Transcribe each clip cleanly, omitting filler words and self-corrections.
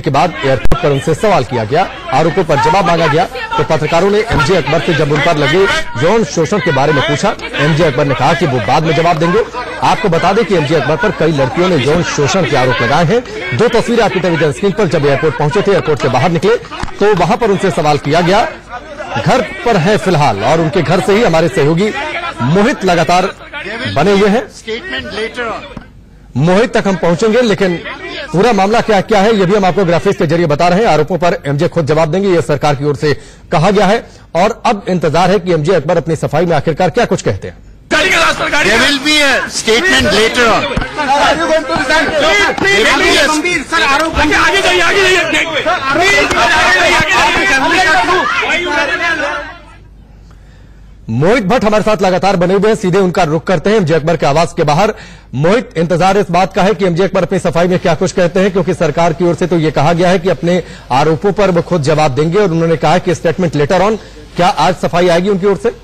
के बाद एयरपोर्ट पर उनसे सवाल किया गया, आरोपों पर जवाब मांगा गया तो पत्रकारों ने एमजे अकबर से जब उन पर लगे यौन शोषण के बारे में पूछा, एमजे अकबर ने कहा कि वो बाद में जवाब देंगे। आपको बता दें कि एमजे अकबर पर कई लड़कियों ने यौन शोषण के आरोप लगाए हैं। 2 तस्वीरें आपकी टेलीविजन स्क्रीन पर जब एयरपोर्ट पहुंचे थे, एयरपोर्ट से बाहर निकले तो वहां पर उनसे सवाल किया गया। घर पर है फिलहाल और उनके घर से ही हमारे सहयोगी मोहित लगातार बने हुए हैं। मोहित तक हम पहुंचेंगे, लेकिन पूरा मामला क्या क्या है ये भी हम आपको ग्राफिक्स के जरिए बता रहे हैं। आरोपों पर एमजे खुद जवाब देंगे, यह सरकार की ओर से कहा गया है और अब इंतजार है कि एमजे अकबर अपनी सफाई में आखिरकार क्या कुछ कहते हैं। There will be a statement later on. मोहित भट्ट हमारे साथ लगातार बने हुए हैं, सीधे उनका रुख करते हैं एमजे अकबर के आवास के बाहर। मोहित, इंतजार इस बात का है कि एमजे अकबर अपनी सफाई में क्या कुछ कहते हैं, क्योंकि सरकार की ओर से तो ये कहा गया है कि अपने आरोपों पर वो खुद जवाब देंगे और उन्होंने कहा कि स्टेटमेंट लेटर ऑन। क्या आज सफाई आएगी उनकी ओर से?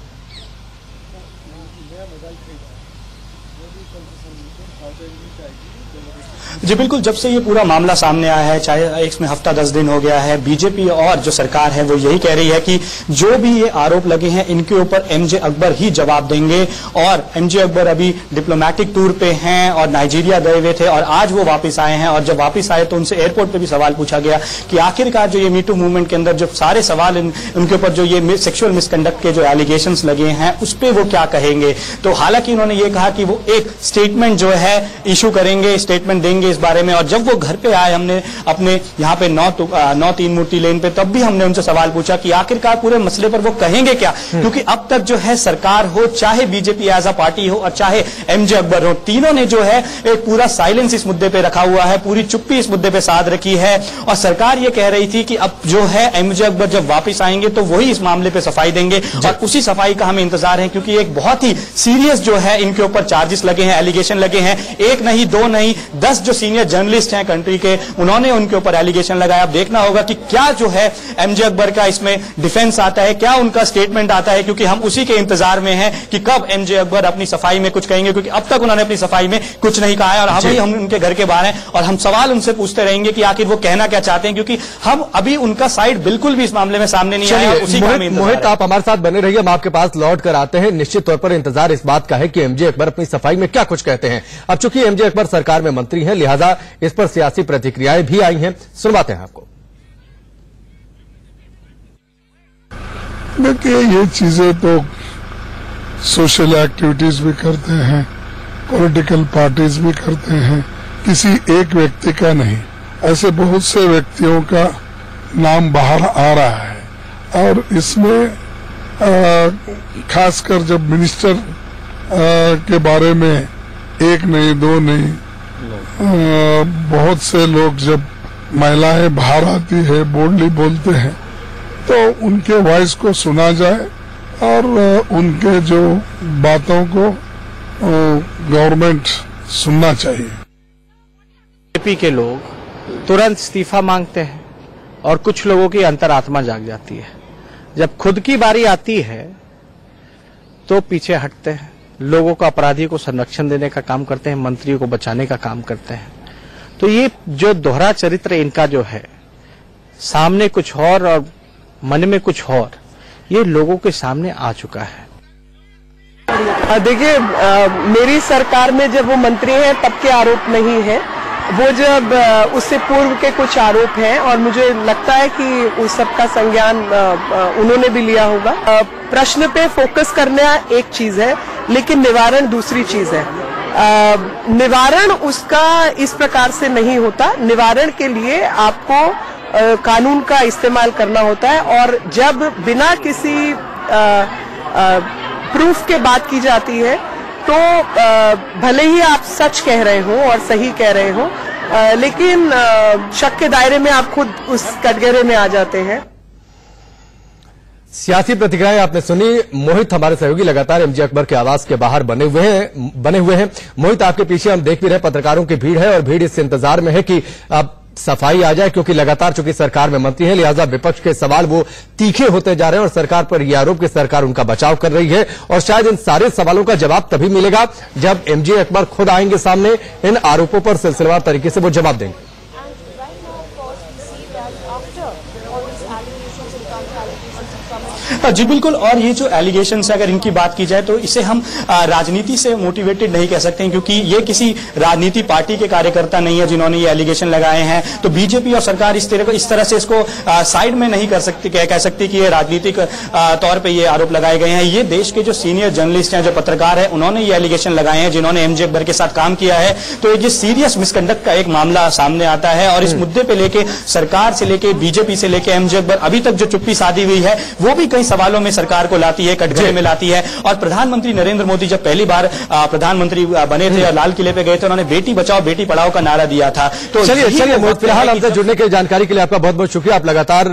जी बिल्कुल, जब से ये पूरा मामला सामने आया है, चाहे इसमें हफ्ता 10 दिन हो गया है, बीजेपी और जो सरकार है वो यही कह रही है कि जो भी ये आरोप लगे हैं इनके ऊपर एमजे अकबर ही जवाब देंगे। और एमजे अकबर अभी डिप्लोमेटिक टूर पे हैं और नाइजीरिया गए हुए थे और आज वो वापस आए हैं। और जब वापस आए तो उनसे एयरपोर्ट पे भी सवाल पूछा गया कि आखिरकार जो ये मीटू मूवमेंट के अंदर जो सारे सवाल उनके ऊपर जो ये सेक्सुअल मिसकंडक्ट के जो एलिगेशंस लगे हैं उस पर वो क्या कहेंगे। तो हालांकि उन्होंने ये कहा कि वो एक स्टेटमेंट जो है इशू करेंगे, स्टेटमेंट देंगे इस बारे में। और जब वो घर पे आए, हमने अपने यहाँ पे 9-3 मूर्ति लेन पे, तब भी हमने उनसे सवाल पूछा कि आखिरकार पूरे मसले पर वो कहेंगे क्या, क्योंकि अब तक जो है सरकार हो, चाहे बीजेपी एज अ पार्टी हो और चाहे एमजे अकबर हो, तीनों ने जो है एक पूरा साइलेंस इस मुद्दे पे रखा हुआ है, पूरी चुप्पी इस मुद्दे पे साध रखी है। और सरकार ये कह रही थी कि अब जो है एमजे अकबर जब वापस आएंगे तो वही इस मामले पे सफाई देंगे और उसी सफाई का हमें इंतजार है, क्योंकि एक बहुत ही सीरियस जो है इनके ऊपर चार्जेस लगे हैं, एलिगेशन लगे हैं। 1 नहीं 2 नहीं 10 जो सीनियर जर्नलिस्ट हैं कंट्री के, उन्होंने उनके ऊपर एलिगेशन लगाया। अब देखना होगा कि क्या जो है एमजे अकबर का इसमें डिफेंस आता है, क्या उनका स्टेटमेंट आता है, क्योंकि हम उसी के इंतजार में हैं कि कब एमजे अकबर अपनी सफाई में कुछ कहेंगे, क्योंकि अब तक उन्होंने अपनी सफाई में कुछ नहीं कहा है। और हम उनके घर के बाहर हैं और हम सवाल उनसे पूछते रहेंगे कि आखिर वो कहना क्या चाहते हैं, क्योंकि हम अभी उनका साइड बिल्कुल भी इस मामले में सामने नहीं आया। मोहित, आप हमारे साथ बने रहिए, हम आपके पास लौट कर आते हैं। निश्चित तौर पर इंतजार इस बात का है कि एमजे अकबर अपनी सफाई में क्या कुछ कहते हैं। अब चूंकि एमजे अकबर सरकार में मंत्री हैं, लिहाजा इस पर सियासी प्रतिक्रियाएं भी आई हैं, सुनवाते हैं आपको। देखिए, ये चीजें तो सोशल एक्टिविटीज भी करते हैं, पॉलिटिकल पार्टीज भी करते हैं, किसी एक व्यक्ति का नहीं, ऐसे बहुत से व्यक्तियों का नाम बाहर आ रहा है। और इसमें खासकर जब मिनिस्टर के बारे में 1 नहीं 2 नहीं बहुत से लोग जब महिलाएं बाहर आती है, बोल्डली बोलते हैं, तो उनके वॉइस को सुना जाए और उनके जो बातों को गवर्नमेंट सुनना चाहिए। बीजेपी के लोग तुरंत इस्तीफा मांगते हैं और कुछ लोगों की अंतरात्मा जाग जाती है। जब खुद की बारी आती है तो पीछे हटते हैं, लोगों को, अपराधी को संरक्षण देने का काम करते हैं, मंत्रियों को बचाने का काम करते हैं। तो ये जो दोहरा चरित्र इनका जो है, सामने कुछ और मन में कुछ और, ये लोगों के सामने आ चुका है। देखिए, मेरी सरकार में जब वो मंत्री हैं तब के आरोप नहीं है, वो जब उससे पूर्व के कुछ आरोप हैं और मुझे लगता है कि उस सब का संज्ञान उन्होंने भी लिया होगा। प्रश्न पे फोकस करना एक चीज है, लेकिन निवारण दूसरी चीज है। निवारण उसका इस प्रकार से नहीं होता। निवारण के लिए आपको कानून का इस्तेमाल करना होता है, और जब बिना किसी प्रूफ के बात की जाती है तो भले ही आप सच कह रहे हो और सही कह रहे हो, लेकिन शक के दायरे में आप खुद उस कटघरे में आ जाते हैं। सियासी प्रतिक्रियाएं आपने सुनी। मोहित हमारे सहयोगी लगातार एमजे अकबर के आवास के बाहर बने हुए हैं। मोहित, आपके पीछे हम देख भी रहे, पत्रकारों की भीड़ है और भीड़ इस इंतजार में है कि अब सफाई आ जाए, क्योंकि लगातार चूंकि सरकार में मंत्री है, लिहाजा विपक्ष के सवाल वो तीखे होते जा रहे हैं और सरकार पर यह आरोप कि सरकार उनका बचाव कर रही है। और शायद इन सारे सवालों का जवाब तभी मिलेगा जब एमजे अकबर खुद आएंगे सामने, इन आरोपों पर सिलसिलेवार तरीके से वो जवाब देंगे। जी बिल्कुल, और ये जो एलिगेशन है अगर इनकी बात की जाए तो इसे हम राजनीति से मोटिवेटेड नहीं कह सकते हैं, क्योंकि ये किसी राजनीति पार्टी के कार्यकर्ता नहीं है जिन्होंने ये एलिगेशन लगाए हैं। तो बीजेपी और सरकार इस तरह से इसको साइड में नहीं कर सकती, कह सकती कि ये राजनीतिक तौर पे ये आरोप लगाए गए हैं। ये देश के जो सीनियर जर्नलिस्ट हैं, जो पत्रकार हैं, उन्होंने ये एलिगेशन लगाए हैं जिन्होंने एमजे अकबर के साथ काम किया है। तो ये सीरियस मिसकंडक्ट का एक मामला सामने आता है और इस मुद्दे पे लेके सरकार से लेके बीजेपी से लेके एमजे अकबर अभी तक जो चुप्पी साधी हुई है वो भी कई सवालों में सरकार को लाती है, कटघरे में लाती है। और प्रधानमंत्री नरेंद्र मोदी जब पहली बार प्रधानमंत्री बने थे और लाल किले पे गए थे, उन्होंने बेटी बचाओ बेटी पढ़ाओ का नारा दिया था। तो चलिए फिलहाल हमसे जुड़ने की जानकारी के लिए आपका बहुत बहुत शुक्रिया। आप लगातार